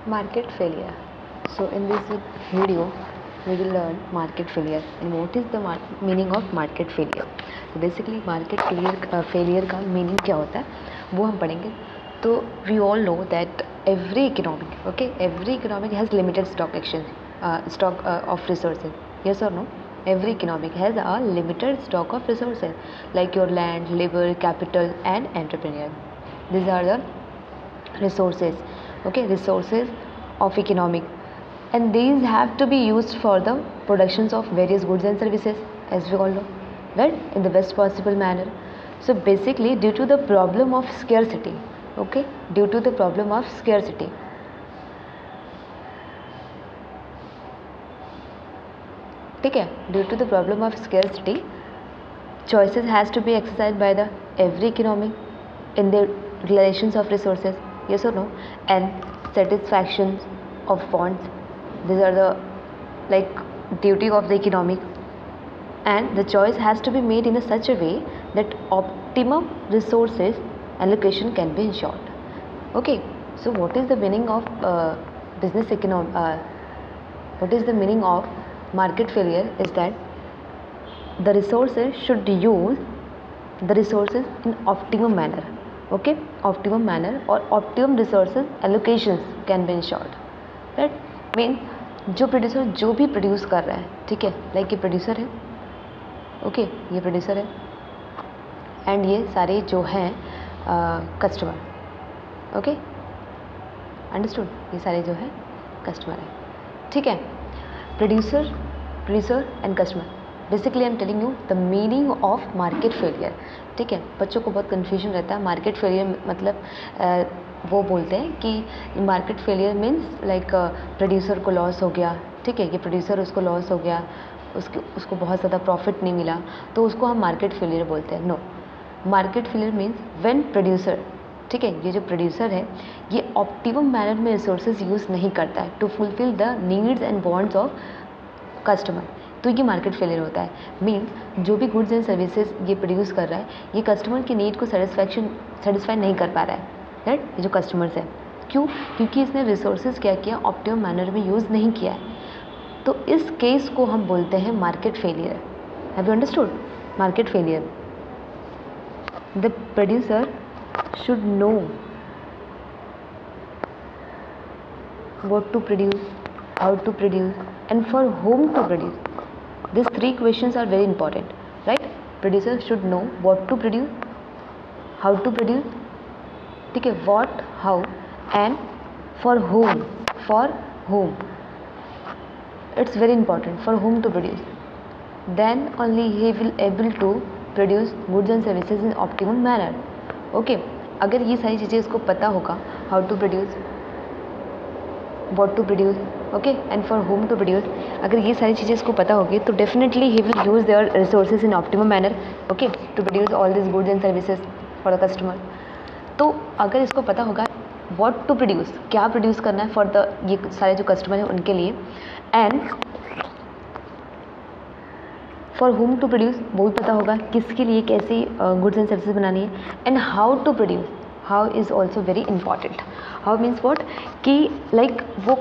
Market failure. So in this video we will learn market failure and what is the meaning of market failure. So basically market failure का meaning क्या होता है वो हम पढ़ेंगे. तो we all know that every economic has limited stock of resources. Yes or no? Every economic has a limited stock of resources like your land, labor, capital and entrepreneur. These are the resources of economic, and these have to be used for the productions of various goods and services, as we all know, right, in the best possible manner. So basically due to the problem of scarcity, due to the problem of scarcity, ठीक है, due to the problem of scarcity, choices has to be exercised by the every economic in the relations of resources, yes or no, and satisfaction of wants. These are the duty of the economic, and the choice has to be made in a such a way that optimum resources allocation can be ensured. Okay, so what is the meaning of what is the meaning of market failure is that the resources should use the resources in optimum manner, optimum manner, or optimum resources allocations can be ensured, right. Mean जो producer जो भी produce कर रहा है, ठीक है, like ये producer है, ये प्रोड्यूसर है एंड ये सारे जो हैं कस्टमर, अंडरस्टूड, ये सारे जो है कस्टमर है, ठीक है. Producer and customer, basically I am telling you the meaning of market failure, ठीक है. बच्चों को बहुत कन्फ्यूजन रहता है. मार्केट फेलियर मतलब वो बोलते हैं कि market failure means like producer को लॉस हो गया, ठीक है, ये प्रोड्यूसर उसको लॉस हो गया, उसको बहुत ज़्यादा प्रॉफिट नहीं मिला, तो उसको हम मार्केट फेलियर बोलते हैं. No, market failure means when producer, ठीक है, ये जो प्रोड्यूसर है ये ऑप्टिमम मैनर में रिसोर्सेज यूज़ नहीं करता है to fulfil the needs and wants of customer, तो ये मार्केट फेलियर होता है. मीन्स जो भी गुड्स एंड सर्विसेज ये प्रोड्यूस कर रहा है ये कस्टमर की नीड को सेटिस्फाई नहीं कर पा रहा है, राइट. ये जो कस्टमर्स है, क्यों? क्योंकि इसने रिसोर्सेज क्या किया, ऑप्टिमम मैनर में यूज़ नहीं किया है. तो इस केस को हम बोलते हैं market failure. Have you understood? Market failure, the producer should know what to produce, how to produce and for whom to produce. These three questions are very important, right? Producer should know what to produce, how to produce, ठीक है, what, how and for whom. It's very important for whom to produce. Then only he will able to produce goods and services in optimum manner. Okay, अगर ये सारी चीज़ें इसको पता होगा, how to produce, what to produce, okay, and for whom to produce, अगर ये सारी चीज़ें इसको पता होगी तो definitely he will use their resources in optimum manner, okay, to produce all this goods and services for the customer. तो अगर इसको पता होगा व्हाट टू प्रोड्यूस, क्या प्रोड्यूस करना है फॉर द ये सारे जो कस्टमर हैं उनके लिए, and for whom to produce, वो भी पता होगा किसके लिए कैसी गुड्स एंड सर्विसेज बनानी है, and how to produce, how is also very important. How means what, कि लाइक वो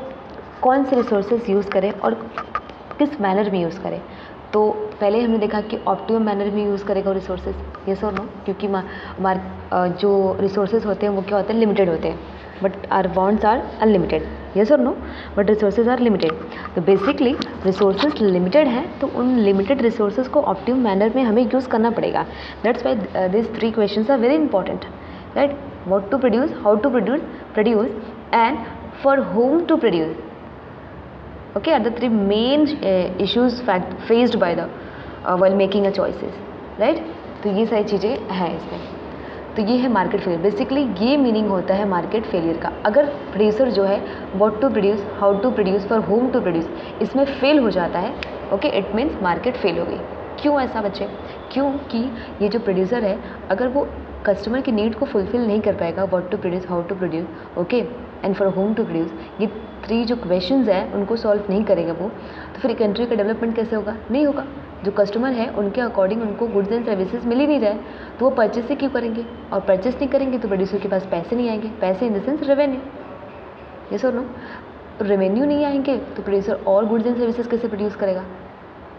कौन से रिसोर्सेज यूज़ करें और किस मैनर में यूज़ करें. तो पहले हमने देखा कि ऑप्टिमम मैनर में यूज़ करेगा वो रिसोर्सेज, येस और नो, क्योंकि जो रिसोर्सेज होते हैं वो क्या होते हैं, लिमिटेड होते हैं, but our wants are unlimited, yes और no, but resources are limited. तो बेसिकली रिसोर्सेज लिमिटेड हैं, तो उन लिमिटेड रिसोर्सेज को ऑप्टिमम मैनर में हमें यूज़ करना पड़ेगा. That's why this three questions are very important, right. What to produce, how to produce and for whom to produce, okay, are the three main issues faced by the while making a choices, right. तो ये सारी चीज़ें हैं इसमें. तो ये है market failure. Basically ये मीनिंग होता है मार्केट फेलियर का. अगर प्रोड्यूसर जो है what to produce, how to produce, for whom to produce, इसमें फेल हो जाता है, okay, it means market fail हो गई. क्यों ऐसा बच्चे? क्योंकि ये जो प्रोड्यूसर है अगर वो कस्टमर की नीड को फुलफिल नहीं कर पाएगा, what to produce, how to produce, okay, and for whom to produce, ये थ्री जो क्वेश्चंस हैं उनको सॉल्व नहीं करेगा वो, तो फिर कंट्री का डेवलपमेंट कैसे होगा? नहीं होगा. जो कस्टमर है उनके अकॉर्डिंग उनको गुड्स एंड सर्विसेज मिल ही नहीं रहे, तो वो परचेस ही क्यों करेंगे, और परचेस नहीं करेंगे तो प्रोड्यूसर के पास पैसे नहीं आएंगे. पैसे in the sense revenue, yes और नो? रेवेन्यू नहीं आएंगे तो प्रोड्यूसर और गुड्स एंड सर्विसेज कैसे प्रोड्यूस करेगा?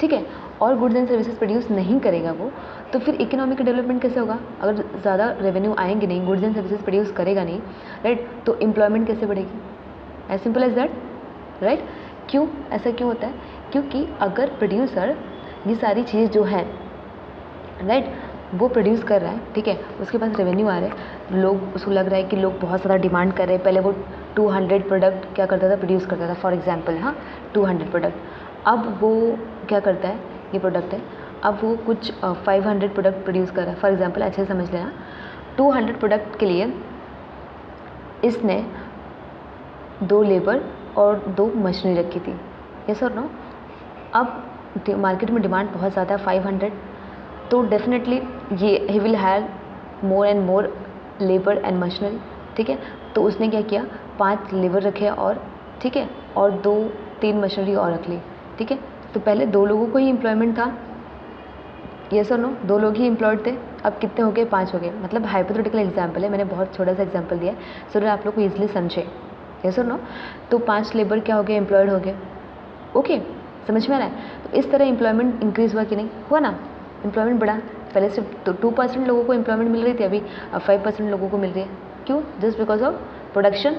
ठीक है, और गुड्स एंड सर्विसेज प्रोड्यूस नहीं करेगा वो, तो फिर इकोनॉमिक डेवलपमेंट कैसे होगा? अगर ज़्यादा रेवेन्यू आएंगे नहीं, गुड्स एंड सर्विसेज प्रोड्यूस करेगा नहीं, राइट, तो एम्प्लॉयमेंट कैसे बढ़ेगी? As simple as that, right? क्यों ऐसा क्यों होता है? क्योंकि अगर प्रोड्यूसर ये सारी चीज़ जो है, राइट, वो प्रोड्यूस कर रहा है, ठीक है, उसके पास रेवेन्यू आ रहा है, लोग उसको लग रहा है कि लोग बहुत ज़्यादा डिमांड कर रहे हैं। पहले वो 200 प्रोडक्ट क्या करता था, प्रोड्यूस करता था, फॉर एग्जांपल, हाँ, 200 प्रोडक्ट। अब वो क्या करता है, ये प्रोडक्ट है, अब वो कुछ 500 प्रोडक्ट प्रोड्यूस कर रहा है, फॉर एग्जांपल, अच्छे से समझ लेना। 200 प्रोडक्ट के लिए इसने 2 लेबर और 2 मशीनरी रखी थी, यस और नो? अब मार्केट में डिमांड बहुत ज़्यादा है, 500, तो डेफिनेटली ये he will have more and more labour and machinery, ठीक है। तो उसने क्या किया, 5 लेबर रखे और, ठीक है, और 2-3 मशीनरी और रख ली, ठीक है। तो पहले 2 लोगों को ही एम्प्लॉयमेंट था, यस और नो? 2 लोग ही एम्प्लॉयड थे। अब कितने हो गए, 5 हो गए। मतलब हाइपोथेटिकल एग्जाम्पल है, मैंने बहुत छोटा सा एग्जाम्पल दिया है सो दैट आप लोग को ईजिली समझे, यस और नो? तो 5 लेबर क्या हो गए, एम्प्लॉयड हो गए। ओके, समझ में आ रहा है? तो इस तरह एम्प्लॉयमेंट इंक्रीज़ हुआ कि नहीं हुआ ना? एम्प्लॉयमेंट बढ़ा। पहले सिर्फ 2% लोगों को एम्प्लॉयमेंट मिल रही थी, अभी 5% लोगों को मिल रही है। क्यों? Just because of production.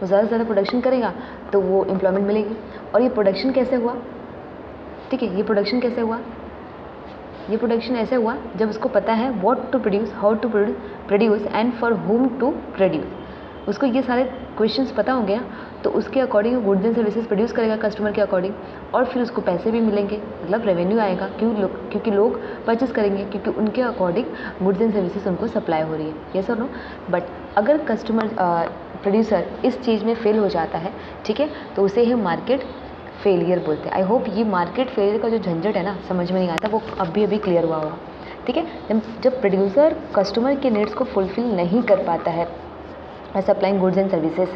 वो ज़्यादा से ज़्यादा प्रोडक्शन करेगा तो वो एम्प्लॉयमेंट मिलेगी। और ये प्रोडक्शन कैसे हुआ, ठीक है, ये प्रोडक्शन कैसे हुआ? ये प्रोडक्शन ऐसे हुआ जब उसको पता है what to produce, how to produce and for whom to produce. उसको ये सारे क्वेश्चंस पता होंगे ना, तो उसके अकॉर्डिंग वो गुड्स एंड सर्विसेज प्रोड्यूस करेगा कस्टमर के अकॉर्डिंग, और फिर उसको पैसे भी मिलेंगे, मतलब रेवेन्यू आएगा। क्योंकि लोग परचेस करेंगे, क्योंकि उनके अकॉर्डिंग गुड्स एंड सर्विसेज उनको सप्लाई हो रही है, यस और नो? बट अगर कस्टमर प्रोड्यूसर इस चीज़ में फेल हो जाता है, ठीक है, तो उसे ही मार्केट फेलियर बोलते हैं। आई होप ये मार्केट फेलियर का जो झंझट है ना, समझ में नहीं आता, वो अभी क्लियर हुआ होगा, ठीक है। जब प्रोड्यूसर कस्टमर के नीड्स को फुलफिल नहीं कर पाता है सप्लाइंग गुड्स एंड सर्विसेज,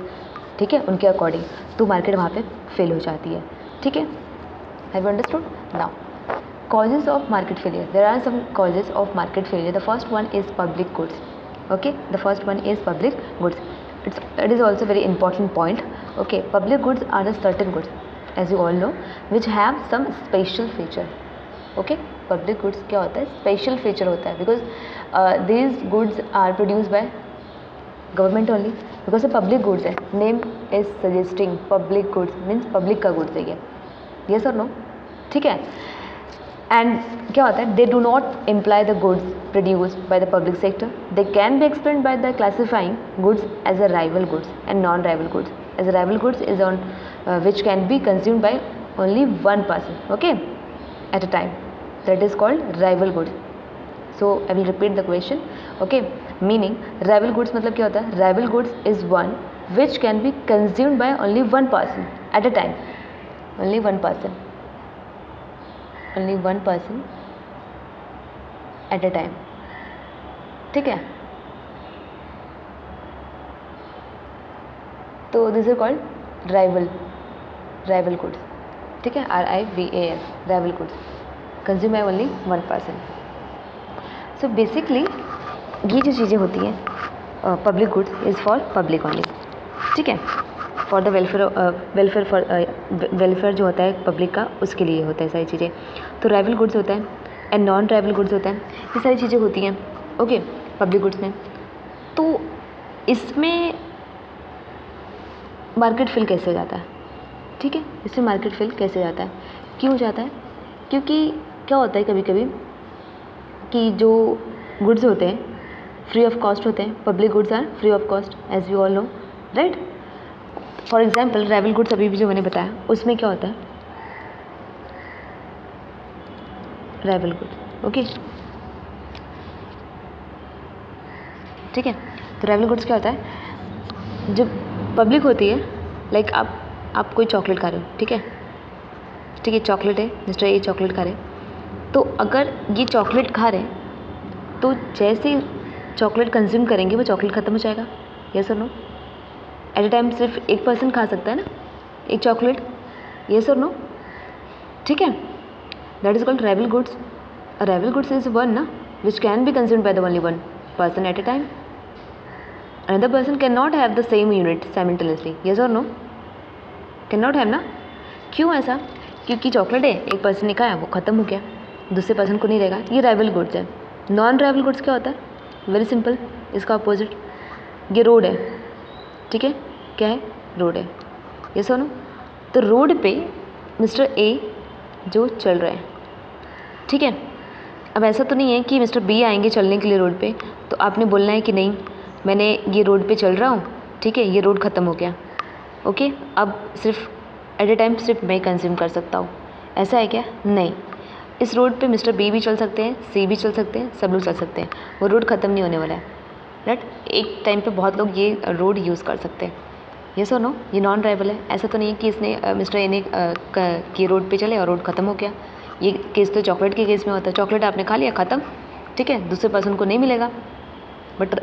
ठीक है, उनके अकॉर्डिंग, तो मार्केट वहाँ पे फेल हो जाती है, ठीक है। Have you understood? Now causes of market failure. There are some causes of market failure. The first one is public goods. Okay, the first one is public goods. It is also very important point. Okay, public goods are the certain goods, as you all know, which have some special feature. Okay, public goods क्या होता है, special feature होता है, because these goods are produced by government only, because public goods है। Name is suggesting public goods means public का goods है ये, yes और नो? ठीक है। एंड क्या होता है, they do not imply the goods produced by the public sector. They can be explain by the classifying goods as a rival goods and non rival goods. As a rival goods is on which can be consumed by only 1 person, okay, at a time. That is called rival goods. So I will repeat the question, okay. Meaning rival goods मतलब क्या होता है, rival goods is one which can be consumed by only 1 person at a time. Only 1 person, only 1 person at a time, ठीक है। तो this is called rival goods, ठीक है, RIVAL, rival goods consume by only 1 person. So basically ये जो चीज़ें होती हैं, public goods is for public only, ठीक है, फॉर द वेलफेयर जो होता है पब्लिक का, उसके लिए होता है सारी चीज़ें। तो राइवल गुड्स होता है एंड नॉन राइवल गुड्स होता है, ये सारी चीज़ें होती हैं, ओके, पब्लिक गुड्स में। तो इसमें मार्केट फेल कैसे हो जाता है, ठीक है, इसमें मार्केट फेल कैसे हो जाता है, क्यों हो जाता है? क्योंकि क्या होता है कभी कभी कि जो गुड्स होते हैं फ्री ऑफ कॉस्ट होते हैं। Public goods are free of cost, as you all know, right. For example rival goods अभी भी जो मैंने बताया, उसमें क्या होता है, राइवल गुड्स, ओके, ठीक है। तो राइवल गुड्स क्या होता है, जब पब्लिक होती है, लाइक आप कोई चॉकलेट खा रहे हो, ठीक है, ठीक है, चॉकलेट है, मिस्टर ये चॉकलेट खा रहे हैं, तो अगर ये चॉकलेट खा रहे हैं तो जैसे ही चॉकलेट कंज्यूम करेंगे वो चॉकलेट ख़त्म हो जाएगा, यस और नो? एट ए टाइम सिर्फ 1 person खा सकता है ना एक चॉकलेट, यस और नो, ठीक है। That is called rival goods. Rival goods is one ना which can be consumed by the only 1 person at a time, another person can not have the same unit simultaneously, yes और no, can not have ना। क्यों ऐसा? क्योंकि chocolate है, एक person ने खाया वो ख़त्म हो गया, दूसरे पर्सन को नहीं रहेगा। ये राइवल गुड्स है। नॉन राइवल गुड्स क्या होता है? वेरी सिंपल, इसका अपोजिट। ये रोड है, ठीक है, क्या है? रोड है, ये सुनो। तो रोड पे मिस्टर ए जो चल रहे हैं, ठीक है। अब ऐसा तो नहीं है कि मिस्टर बी आएंगे चलने के लिए रोड पे, तो आपने बोलना है कि नहीं मैंने ये रोड पे चल रहा हूँ, ठीक है, ये रोड ख़त्म हो गया, ओके, अब सिर्फ एट ए टाइम सिर्फ मैं कंज्यूम कर सकता हूँ, ऐसा है क्या? नहीं, इस रोड पे मिस्टर बी भी चल सकते हैं, सी भी चल सकते हैं, सब लोग चल सकते हैं, वो रोड ख़त्म नहीं होने वाला है, राइट। एक टाइम पे बहुत लोग ये रोड यूज़ कर सकते हैं, ये सो नो, ये नॉन ड्राइवेबल है। ऐसा तो नहीं है कि इसने मिस्टर ए ने कि रोड पे चले और रोड ख़त्म हो गया। ये केस तो चॉकलेट के केस में होता है, चॉकलेट आपने खा लिया ख़त्म, ठीक है, दूसरे पर्सन को नहीं मिलेगा। बट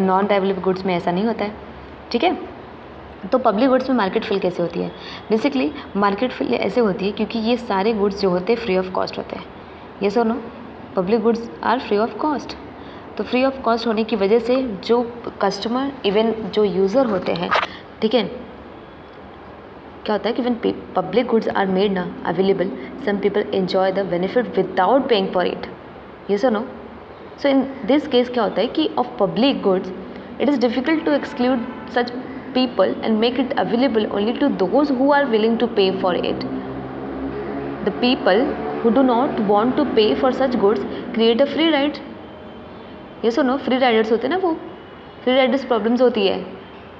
नॉन ड्राइवेबल गुड्स में ऐसा नहीं होता है, ठीक है। तो पब्लिक गुड्स में मार्केट फिल कैसे होती है? बेसिकली मार्केट फिल ऐसे होती है क्योंकि ये सारे गुड्स जो होते हैं फ्री ऑफ कॉस्ट होते हैं, ये so no, public goods are free of cost. तो फ्री ऑफ कॉस्ट होने की वजह से जो कस्टमर इवन जो यूज़र होते हैं, ठीक है, क्या होता है कि when public goods are made ना available, some people enjoy the benefit without paying for it, yes और no. So in this case क्या होता है कि of public goods it is difficult to exclude such people and make it available only to those who are willing to pay for it. The people who do not want to pay for such goods create a free ride. Yes or no? Free riders होते हैं ना, वो free riders problems होती है।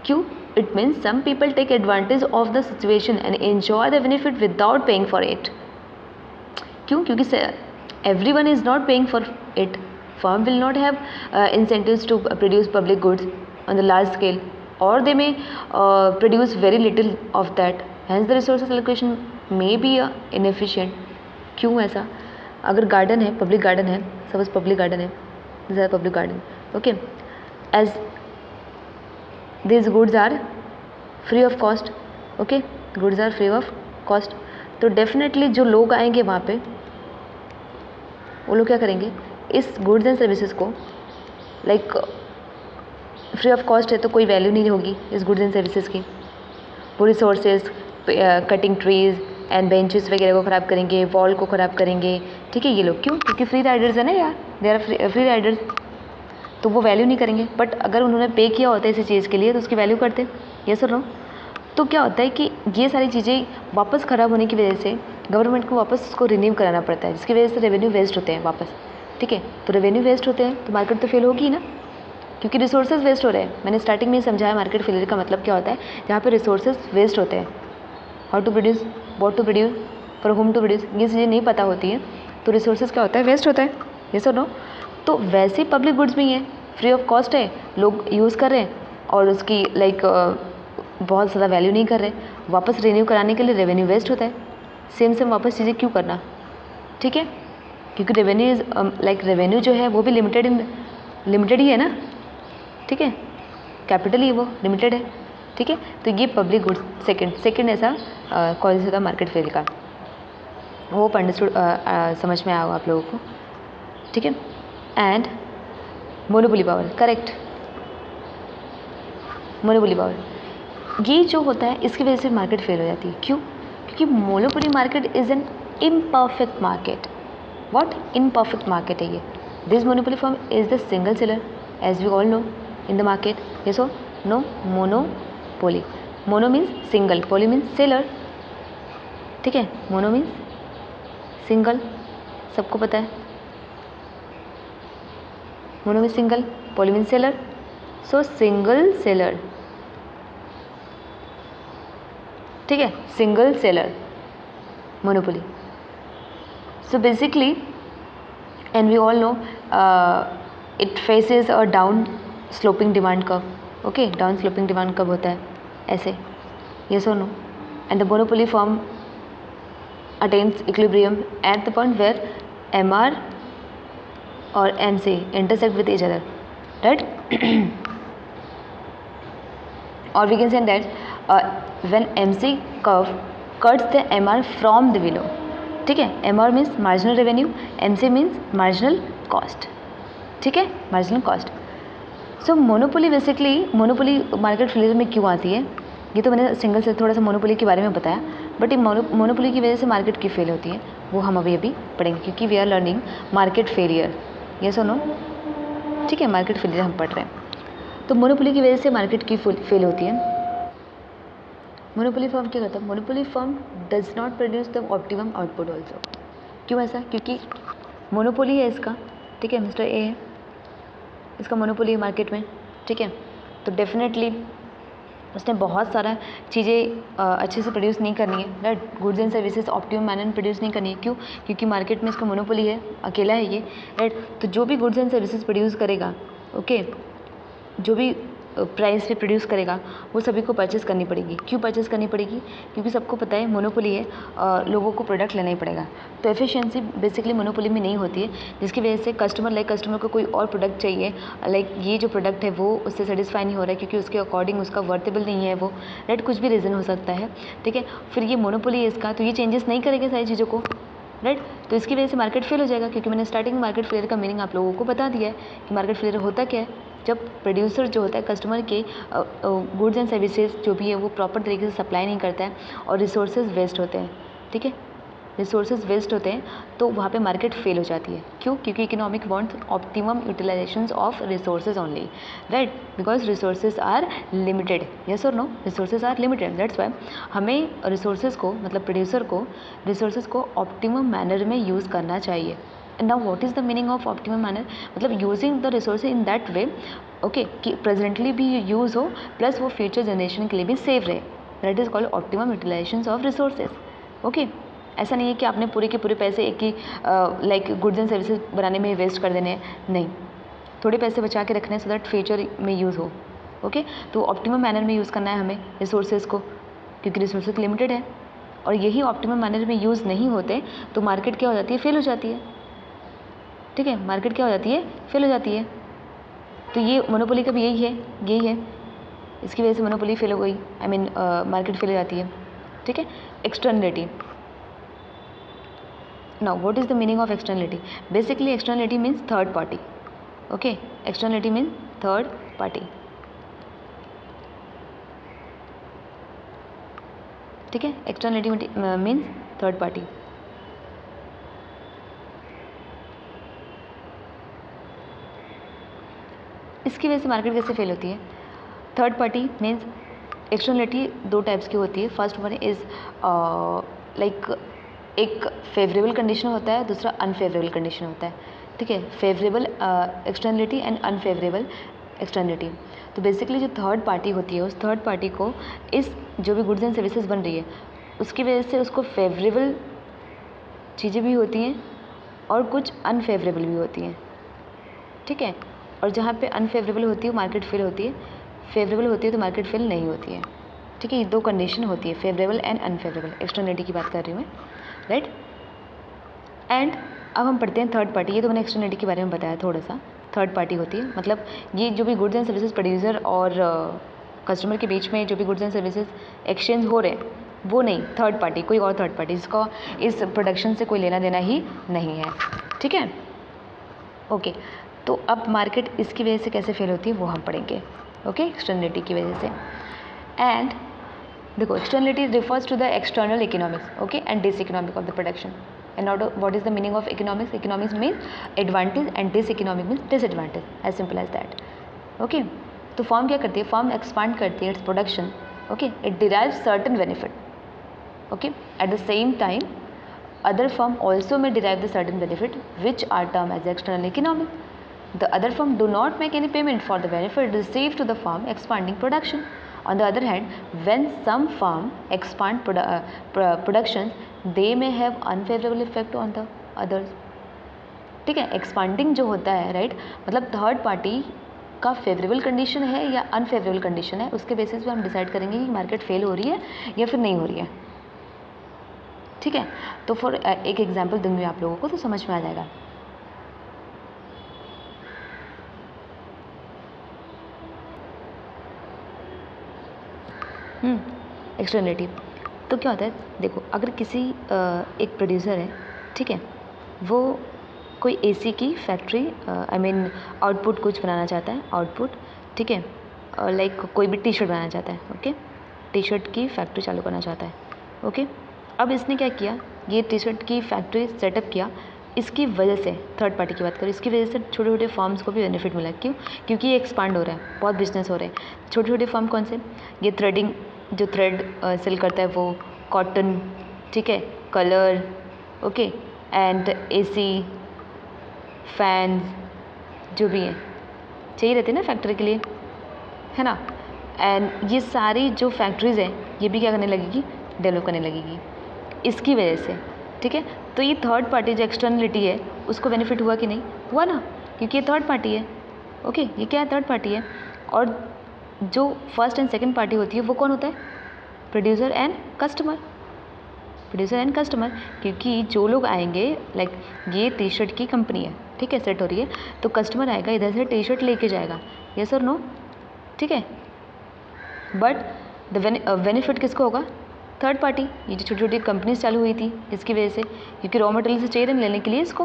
क्यों? It means some people take advantage of the situation and enjoy the benefit without paying for it. क्यों? क्योंकि everyone is not paying for it. Firm will not have incentives to produce public goods on the large scale, or they may produce very little of that, hence the resources allocation may be inefficient. क्यों ऐसा? अगर garden है, public garden है, suppose public garden है, this are public garden, okay, as this goods are free of cost, okay, goods are free of cost, तो definitely जो लोग आएंगे वहाँ पे वो लोग क्या करेंगे, इस गुड्स एंड सर्विसेज को, लाइक फ्री ऑफ कॉस्ट है तो कोई वैल्यू नहीं होगी इस गुड्स एंड सर्विसेज की, वो resources cutting trees and benches वगैरह को ख़राब करेंगे, वॉल को ख़राब करेंगे, ठीक है। ये लोग क्यों? क्योंकि फ्री राइडर्स है ना यार, दे आर फ्री राइडर्स, तो वो वैल्यू नहीं करेंगे। बट अगर उन्होंने पे किया होता है इसी चीज़ के लिए तो उसकी वैल्यू करते, यस और नो। तो क्या होता है कि ये सारी चीज़ें वापस ख़राब होने की वजह से गवर्नमेंट को वापस उसको रिन्यू कराना पड़ता है, जिसकी वजह से रेवेन्यू वेस्ट होते हैं वापस, ठीक है। तो रेवेन्यू वेस्ट होते हैं तो मार्केट तो फेल होगी ना, क्योंकि रिसोर्सेज वेस्ट हो रहे हैं। मैंने स्टार्टिंग में ही समझाया मार्केट फेलियर का मतलब क्या होता है, जहाँ पे रिसोर्सेज वेस्ट होते हैं। How to produce, what to produce, for whom to produce, ये चीज़ें नहीं पता होती हैं तो रिसोर्सेज क्या होता है, वेस्ट होता है, यस और नो। तो वैसे पब्लिक गुड्स भी हैं, फ्री ऑफ कॉस्ट है, लोग यूज़ कर रहे हैं और उसकी लाइक बहुत ज़्यादा वैल्यू नहीं कर रहे, वापस रिन्यू कराने के लिए रेवेन्यू वेस्ट होता है। सेम वापस चीज़ें क्यों करना, ठीक है, क्योंकि रेवेन्यू इज़ लाइक रेवेन्यू जो है वो भी लिमिटेड ही है ना, ठीक है, कैपिटल ही वो लिमिटेड है, ठीक है। तो ये पब्लिक गुड्स सेकंड ऐसा कॉज होता है मार्केट फेल का, वो अंडरस्टूड समझ में आया होगा आप लोगों को, ठीक है। And monopoly power, correct, monopoly power, ये जो होता है इसकी वजह से मार्केट फेल हो जाती है। क्यों? क्योंकि monopoly market is an imperfect market. What? Imperfect market है ये। This monopoly firm is the single seller as we all know in the market, yes or no? Monopoly, mono means single, poly means seller, ठीक है, mono means single, सबको पता है, mono means single, poly means seller, so single seller, ठीक है, single seller monopoly. So basically, and we all know it faces a down sloping demand curve, okay, down sloping demand curve होता है ऐसे, yes और no. And the monopoly firm attains equilibrium at the point where MR और MC intersect with each other, right? or we can say that when MC curve cuts the MR from the below, ठीक है, MR means marginal revenue, MC means marginal cost, ठीक है, marginal cost. So monopoly basically, monopoly market failure में क्यों आती है, ये तो मैंने सिंगल से थोड़ा सा मोनोपोली के बारे में बताया, बट ये मोनोपोली की वजह से मार्केट क्यों फेल होती है वो हम अभी पढ़ेंगे, क्योंकि we are learning market failure, yes और नो, ठीक है, मार्केट फेलियर हम पढ़ रहे हैं। तो मोनोपोली की वजह से मार्केट क्यों फेल होती है। मोनोपोली फर्म क्या करता है, monopoly firm does not produce the optimum output also. क्यों ऐसा, क्योंकि मोनोपोली है इसका, ठीक है, मिस्टर ए है, इसका मोनोपोली है मार्केट में, ठीक है, तो डेफिनेटली उसने बहुत सारा चीज़ें अच्छे से प्रोड्यूस नहीं करनी है, right, goods and services optimum manner में प्रोड्यूस नहीं करनी है। क्यों, क्योंकि मार्केट में इसका मोनोपोली है, अकेला है ये, राइट, तो जो भी गुड्स एंड सर्विसेज प्रोड्यूस करेगा, ओके, जो भी प्राइस पे प्रोड्यूस करेगा वो सभी को परचेस करनी पड़ेगी। क्यों परचेस करनी पड़ेगी, क्योंकि सबको पता है मोनोपोली है, लोगों को प्रोडक्ट लेना ही पड़ेगा, तो एफिशिएंसी बेसिकली मोनोपोली में नहीं होती है, जिसकी वजह से कस्टमर को कोई और प्रोडक्ट चाहिए, ये जो प्रोडक्ट है वो उससे सेटिस्फाई नहीं हो रहा है, क्योंकि उसके अकॉर्डिंग उसका वर्तेबल नहीं है वो, राइट, कुछ भी रीज़न हो सकता है, ठीक है, फिर ये मोनोपोली है इसका, तो ये चेंजेस नहीं करेगा सारी चीज़ों को, राइट, तो इसकी वजह से मार्केट फेल हो जाएगा। क्योंकि मैंने स्टार्टिंग में मार्केट फेलियर का मीनिंग आप लोगों को बता दिया है कि मार्केट फेलियर होता क्या है, जब प्रोड्यूसर जो होता है कस्टमर के गुड्स एंड सर्विसेज जो भी है वो प्रॉपर तरीके से सप्लाई नहीं करता है और रिसोर्सेज वेस्ट होते हैं, ठीक है, रिसोर्सेज वेस्ट होते हैं, तो वहाँ पे मार्केट फेल हो जाती है। क्यों, क्योंकि economic wants optimum utilisations of resources only, right, because resources are limited, yes और no, resources are limited, that's why हमें रिसोर्सेज को, मतलब प्रोड्यूसर को रिसोर्सेज को ऑप्टिमम मैनर में यूज़ करना चाहिए। Now what is the meaning of optimum manner, मतलब using the resources in that way, okay, कि प्रेजेंटली भी यूज़ हो प्लस वो फ्यूचर जनरेशन के लिए भी सेफ रहे, that is called optimum utilisations of resources, okay. ऐसा नहीं है कि आपने पूरे के पूरे पैसे एक ही गुड्स एंड सर्विसेज बनाने में वेस्ट कर देने हैं, नहीं, थोड़े पैसे बचा के रखने हैं सो दैट फ्यूचर में यूज़ हो, ओके, तो ऑप्टिमम मैनर में यूज़ करना है हमें रिसोर्सेज को, क्योंकि रिसोर्सेज लिमिटेड है और यही ऑप्टिमम मैनर में यूज़ नहीं होते तो मार्केट क्या हो जाती है, फेल हो जाती है, ठीक है, मार्केट क्या हो जाती है, फेल हो जाती है। तो ये मोनोपोली का भी यही है, इसकी वजह से मोनोपोली फेल हो गई, आई मीन मार्केट फेल हो जाती है, ठीक है। Externality, now what is the meaning of externality, basically externality means third party, okay, externality means third party, ठीक है, externality means third party। इसकी वजह से मार्केट कैसे फेल होती है, थर्ड पार्टी मीन्स एक्सटर्नलिटी दो टाइप्स की होती है, फर्स्ट वन इज़ एक फेवरेबल कंडीशन होता है, दूसरा अनफेवरेबल कंडीशन होता है, ठीक है, favourable externality and unfavourable externality. तो बेसिकली जो थर्ड पार्टी होती है उस थर्ड पार्टी को इस जो भी गुड्स एंड सर्विसेज बन रही है उसकी वजह से उसको फेवरेबल चीज़ें भी होती हैं और कुछ अनफेवरेबल भी होती हैं, ठीक है, और जहाँ पे अनफेवरेबल होती है मार्केट फेल होती है, फेवरेबल होती है तो मार्केट फेल नहीं होती है, ठीक है, ये दो कंडीशन होती है, फेवरेबल एंड अनफेवरेबल, एक्सटर्नलिटी की बात कर रही हूँ मैं, राइट। एंड अब हम पढ़ते हैं थर्ड पार्टी, ये तो मैंने एक्सटर्नलिटी के बारे में बताया थोड़ा सा, थर्ड पार्टी होती है मतलब ये जो भी गुड्स एंड सर्विसेज प्रोड्यूसर और कस्टमर के बीच में जो भी गुड्स एंड सर्विसेज एक्सचेंज हो रहे हैं वो नहीं, थर्ड पार्टी, कोई और थर्ड पार्टी जिसका इस प्रोडक्शन से कोई लेना देना ही नहीं है, ठीक है, ओके। तो अब मार्केट इसकी वजह से कैसे फेल होती है वो हम पढ़ेंगे, ओके, एक्सटर्नलिटी की वजह से। एंड देखो externality refers to the external economics, okay, and diseconomic of the production. And what is the meaning of economics, economics means advantage and diseconomic means disadvantage, as simple as that, okay. तो firm क्या करती है, firm expand करती है its production, okay, it derive certain benefit, okay, at the same time other firm also may derive the certain benefit which are termed as external economic. The other firm do not make any payment for the benefit received to the firm expanding production. On the other hand, when some firm expand production, they may have unfavorable effect on the others. ठीक है, expanding जो होता है, right, मतलब third party का favourable condition है या unfavourable condition है, उसके बेसिस पे हम डिसाइड करेंगे कि मार्केट फेल हो रही है या फिर नहीं हो रही है, ठीक है। तो फॉर एक एग्जांपल दूंगी आप लोगों को तो समझ में आ जाएगा। एक्सटर्नलिटी तो क्या होता है, देखो अगर किसी एक प्रोड्यूसर है, ठीक है, वो कोई एसी की फैक्ट्री आई मीन आउटपुट कुछ बनाना चाहता है, आउटपुट ठीक है, लाइक कोई भी टी शर्ट बनाना चाहता है, ओके, टी शर्ट की फैक्ट्री चालू करना चाहता है, ओके। अब इसने क्या किया, ये टी शर्ट की फैक्ट्री सेटअप किया, इसकी वजह से थर्ड पार्टी की बात करें, इसकी वजह से छोटे छोटे फॉर्म्स को भी बेनिफिट मिला। क्यों? क्योंकि ये एक्सपांड हो रहा है, बहुत बिजनेस हो रहे हैं। छोटे छोटे फॉर्म कौन से? ये थ्रेडिंग, जो थ्रेड सेल करता है वो, कॉटन, ठीक है, colour, okay, and AC, fans, जो भी हैं चाहिए रहते हैं ना फैक्ट्री के लिए, है ना। एंड ये सारी जो फैक्ट्रीज़ हैं ये भी क्या करने लगेगी, डेवलप करने लगेगी इसकी वजह से, ठीक है। तो ये थर्ड पार्टी जो एक्सटर्नलिटी है उसको बेनिफिट हुआ कि नहीं हुआ ना, क्योंकि ये थर्ड पार्टी है, ओके, ये क्या है, थर्ड पार्टी है। और जो फर्स्ट एंड सेकंड पार्टी होती है वो कौन होता है? Producer and customer, producer and customer. क्योंकि जो लोग आएंगे, लाइक ये टी शर्ट की कंपनी है, ठीक है, सेट हो रही है, तो कस्टमर आएगा इधर से टी शर्ट लेके जाएगा, यस और नो, ठीक है। बट द बेनिफिट किसको होगा? Third party. ये जो छोटी छोटी कंपनीज चालू हुई थी इसकी वजह से, क्योंकि रॉ मटेरियल से चाहिए लेने के लिए इसको,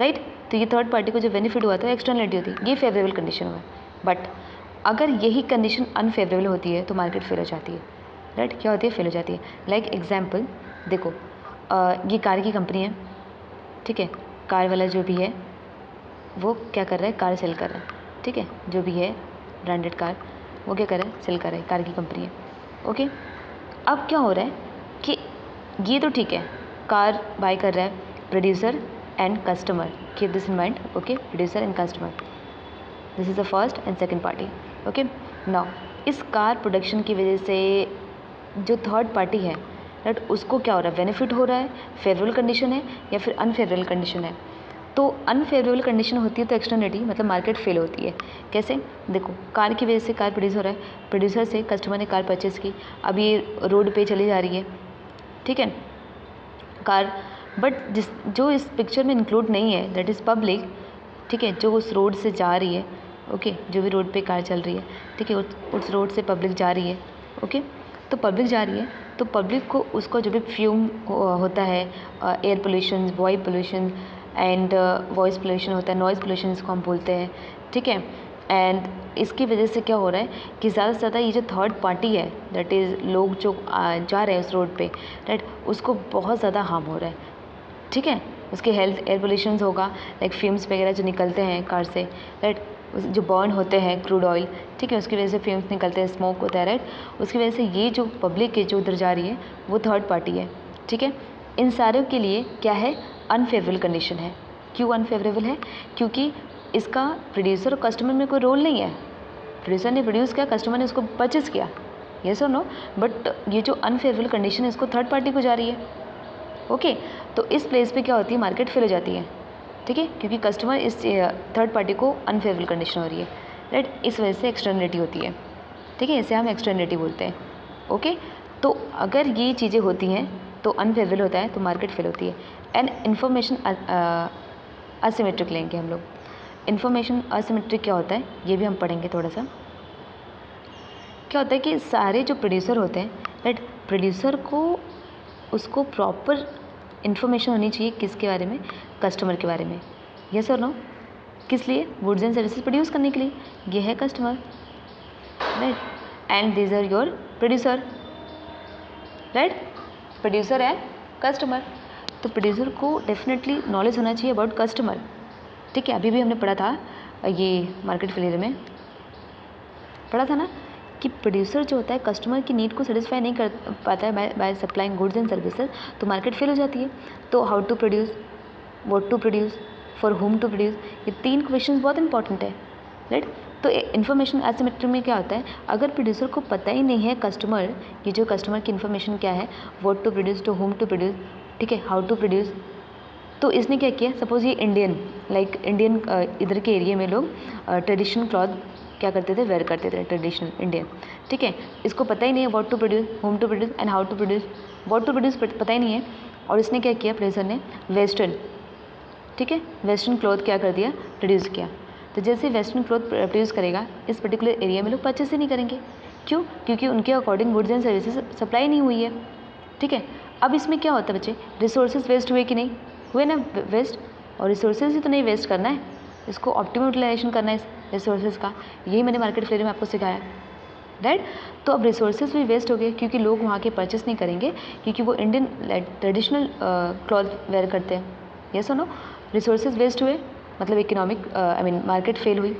राइट। तो ये थर्ड पार्टी को जो बेनिफिट हुआ था एक्सटर्नलिटी होती है, ये फेवरेबल कंडीशन हुआ। बट अगर यही कंडीशन अनफेवरेबल होती है तो मार्केट फेल हो जाती है, राइट। क्या होती है? फेल हो जाती है। लाइक एग्जाम्पल देखो, ये कार की कंपनी है, ठीक है, कार वाला जो भी है वो क्या कर रहा है? कार सेल कर रहा है, ठीक है, जो भी है ब्रांडेड कार वो क्या कर रहा है? सेल कर रहा है, कार की कंपनी है, ओके। अब क्या हो रहा है कि ये तो ठीक है, कार बाय कर रहा है producer and customer, keep this in mind, okay, producer and customer, this is the first and second party, okay. Now इस कार प्रोडक्शन की वजह से जो थर्ड पार्टी है, राइट, उसको क्या हो रहा है? बेनिफिट हो रहा है, फेवरेबल कंडीशन है या फिर अनफेवरेबल कंडीशन है? तो अनफेवरेबल कंडीशन होती है तो एक्सटर्नलिटी मतलब मार्केट फेल होती है। कैसे? देखो, कार की वजह से कार प्रोड्यूस हो रहा है, प्रोड्यूसर से कस्टमर ने कार परचेज़ की, अब ये रोड पे चली जा रही है, ठीक है, कार, बट जो इस पिक्चर में इंक्लूड नहीं है, दैट इज़ पब्लिक, ठीक है, जो उस रोड से जा रही है, ओके, जो भी रोड पे कार चल रही है, ठीक है, उस रोड से पब्लिक जा रही है, ओके। तो पब्लिक जा रही है तो पब्लिक को उसका जो भी फ्यूम होता है, air pollution, voice pollution and voice pollution होता है, नॉइज़ पोल्यूशन इसको हम बोलते हैं, ठीक है। एंड इसकी वजह से क्या हो रहा है कि ज़्यादा से ज़्यादा ये जो थर्ड पार्टी है, दैट इज़ लोग जो जा रहे हैं उस रोड पे, राइट, उसको बहुत ज़्यादा हार्म हो रहा है, ठीक है। उसकी हेल्थ, एयर पोल्यूशन होगा, लाइक फ्यूम्स वगैरह जो निकलते हैं कार से, राइट, जो बर्न होते हैं क्रूड ऑयल, ठीक है, उसकी वजह से फ्यूम्स निकलते हैं, स्मोक होता है, राइट, उसकी वजह से ये जो पब्लिक है जो उधर जा रही है वो थर्ड पार्टी है, ठीक है। इन सारों के लिए क्या है? अनफेवरेबल कंडीशन है। क्यों अनफेवरेबल है? क्योंकि इसका प्रोड्यूसर और कस्टमर में कोई रोल नहीं है। प्रोड्यूसर ने प्रोड्यूस किया, कस्टमर ने उसको परचेज किया, यस और नो, बट ये जो अनफेवरेबल कंडीशन है इसको थर्ड पार्टी को जा रही है, ओके। तो इस प्लेस पे क्या होती है? मार्केट फेल हो जाती है, ठीक है, क्योंकि कस्टमर इस थर्ड पार्टी को अनफेवरेबल कंडीशन हो रही है, राइट, इस वजह से एक्सटर्नलिटी होती है, ठीक है, इसे हम एक्सटर्नलिटी बोलते हैं, ओके। तो अगर ये चीज़ें होती हैं तो अनफेवरेबल होता है तो मार्केट फेल होती है। एंड इन्फॉर्मेशन असिमेट्रिक लेंगे हम लोग। इन्फॉर्मेशन असिमेट्रिक क्या होता है ये भी हम पढ़ेंगे थोड़ा सा। क्या होता है कि सारे जो प्रोड्यूसर होते हैं, राइट, प्रोड्यूसर को उसको प्रॉपर इन्फॉर्मेशन होनी चाहिए किसके बारे में? कस्टमर के बारे में, यस और नो। किस लिए? गुड्स एंड सर्विसेज प्रोड्यूस करने के लिए, ये है customer, right, and these are your producer, right, producer and customer. तो प्रोड्यूसर को डेफिनेटली नॉलेज होना चाहिए अबाउट कस्टमर, ठीक है। अभी भी हमने पढ़ा था ये मार्केट फेलियर में पढ़ा था ना कि प्रोड्यूसर जो होता है कस्टमर की नीड को सेटिस्फाई नहीं कर पाता है by supplying goods and services, तो मार्केट फेल हो जाती है। तो how to produce, what to produce, for whom to produce, ये 3 क्वेश्चन बहुत इंपॉर्टेंट है, राइट। तो इन्फॉर्मेशन एसिमेट्री में क्या होता है? अगर प्रोड्यूसर को पता ही नहीं है कस्टमर, ये जो कस्टमर की इन्फॉर्मेशन क्या है, what to produce, to whom to produce, ठीक है, हाउ टू प्रोड्यूस, तो इसने क्या किया? सपोज ये इंडियन, लाइक इंडियन इधर के एरिया में लोग ट्रेडिशनल क्लॉथ क्या करते थे? वेयर करते थे, ट्रेडिशनल इंडियन, ठीक है। इसको पता ही नहीं है what to produce, whom to produce and how to produce. What to produce पता ही नहीं है, और इसने क्या किया? प्रोड्यूसर ने वेस्टर्न, ठीक है, वेस्टर्न क्लॉथ क्या कर दिया? प्रोड्यूस किया। तो जैसे वेस्टर्न क्लॉथ प्रोड्यूस करेगा, इस पर्टिकुलर एरिया में लोग परचेस ही नहीं करेंगे। क्यों? क्योंकि उनके according goods and services supply नहीं हुई है, ठीक है। अब इसमें क्या होता है बच्चे? रिसोर्सेज वेस्ट हुए कि नहीं हुए ना? वेस्ट, और रिसोर्सेज ही तो नहीं वेस्ट करना है, इसको ऑप्टिमम यूटिलाइजेशन करना है इस रिसोर्सेज का, यही मैंने मार्केट फेलियर में आपको सिखाया, राइट। तो अब रिसोर्सेज भी वेस्ट हो गए क्योंकि लोग वहाँ के परचेस नहीं करेंगे क्योंकि वो इंडियन ट्रेडिशनल क्लॉथ वेयर करते हैं, यस और नो। रिसोर्सेज वेस्ट हुए मतलब इकोनॉमिक मार्केट फेल हुई,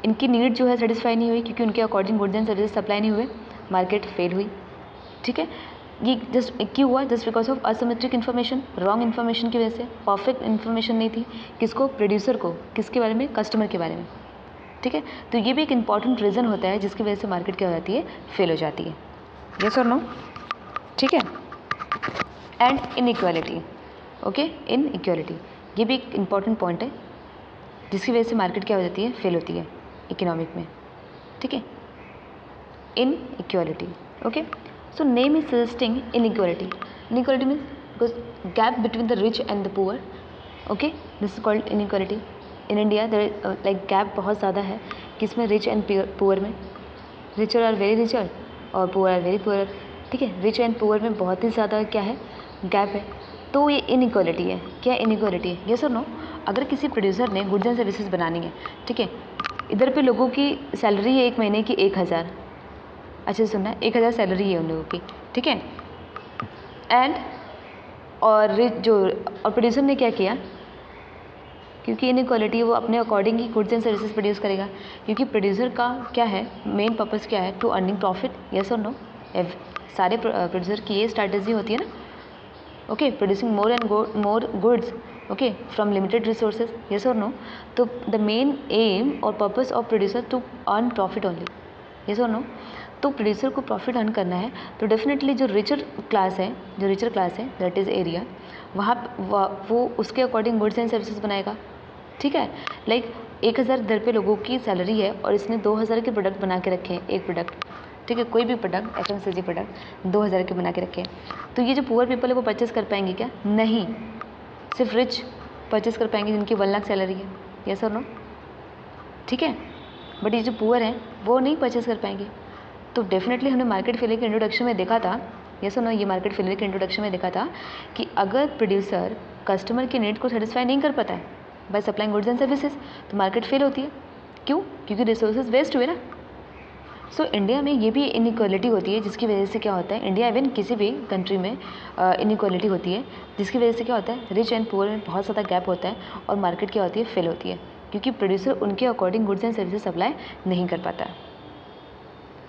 इनकी नीड जो है सेटिस्फाई नहीं हुई क्योंकि उनके according goods and services supply नहीं हुए, मार्केट फेल हुई, ठीक है। ये जस्ट क्यों हुआ? Just because of asymmetric information, wrong information की वजह से। परफेक्ट इन्फॉर्मेशन नहीं थी, किसको? प्रोड्यूसर को, किसके बारे में? कस्टमर के बारे में, ठीक है। तो ये भी एक इंपॉर्टेंट रीज़न होता है जिसकी वजह से मार्केट क्या हो जाती है? फेल हो जाती है, यस और नो, ठीक है। एंड इनइक्वालिटी, ओके, इनइक्वालिटी, ये भी एक इंपॉर्टेंट पॉइंट है जिसकी वजह से मार्केट क्या हो जाती है? फेल होती है इकोनॉमिक में, ठीक है। Inequality, okay. So name is suggesting inequality. Inequality means because gap between the rich and the poor. Okay, this is called inequality. In India there is like gap बहुत ज़्यादा है किसमें? rich and poor में. Richer are very richer और poor are very poorer. ठीक है, rich and poor में बहुत ही ज़्यादा क्या है? gap है. तो ये inequality है. क्या inequality है? Yes or no? अगर किसी प्रोड्यूसर ने गुड्स एंड सर्विसेज बनानी है, ठीक है, इधर पे लोगों की सैलरी है एक महीने की 1000, अच्छे से सुनना है, 1000 सैलरी है उन लोगों की, ठीक है। एंड और प्रोड्यूसर ने क्या किया? क्योंकि इनइक्वालिटी, वो अपने according he goods and services produce करेगा क्योंकि प्रोड्यूसर का क्या है? मेन पर्पस क्या है? टू अर्निंग प्रॉफिट, यस और नो। सारे प्रोड्यूसर की ये स्ट्रैटेजी होती है ना, okay, producing more and more goods, okay, from limited resources, yes और नो। तो द मेन एम और purpose of producer to earn profit only, yes और नो। तो प्रोड्यूसर को प्रॉफिट अर्न करना है तो डेफिनेटली जो रिचर क्लास है दैट इज़ एरिया, वहाँ वो उसके अकॉर्डिंग गुड्स एंड सर्विसेज बनाएगा, ठीक है। लाइक 1000 दर पे लोगों की सैलरी है और इसने 2000 के प्रोडक्ट बना के रखे हैं, एक प्रोडक्ट, ठीक है, कोई भी प्रोडक्ट, FMCG प्रोडक्ट 2000 के बना के रखे हैं। तो ये जो पुअर पीपल है वो परचेस कर पाएंगे क्या? नहीं, सिर्फ रिच परचेस कर पाएंगे जिनकी 1 लाख सैलरी है, यस और नो, ठीक है। बट ये जो पुअर हैं वो नहीं परचेस कर पाएंगे। तो डेफिनेटली हमने मार्केट फेलियर के इंट्रोडक्शन में देखा था, यस और नो, ये मार्केट फेलियर के इंट्रोडक्शन में देखा था कि अगर प्रोड्यूसर कस्टमर की नीड को सेटिस्फाई नहीं कर पाता है by supplying goods and services तो मार्केट फेल होती है। क्यों? क्योंकि रिसोर्सेज वेस्ट हुए ना। सो इंडिया में ये भी इनइक्वालिटी होती है जिसकी वजह से क्या होता है, इंडिया इवन किसी भी कंट्री में इनइक्वालिटी होती है जिसकी वजह से क्या होता है, रिच एंड पुअर में बहुत ज़्यादा गैप होता है और मार्केट क्या होती है? फेल होती है क्योंकि प्रोड्यूसर उनके according goods and services supply नहीं कर पाता है,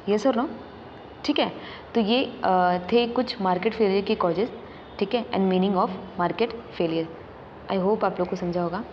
यस और नो, ठीक है। तो ये थे कुछ मार्केट फेलियर के कॉजेज, ठीक है, and meaning of market failure. I hope आप लोग को समझा होगा।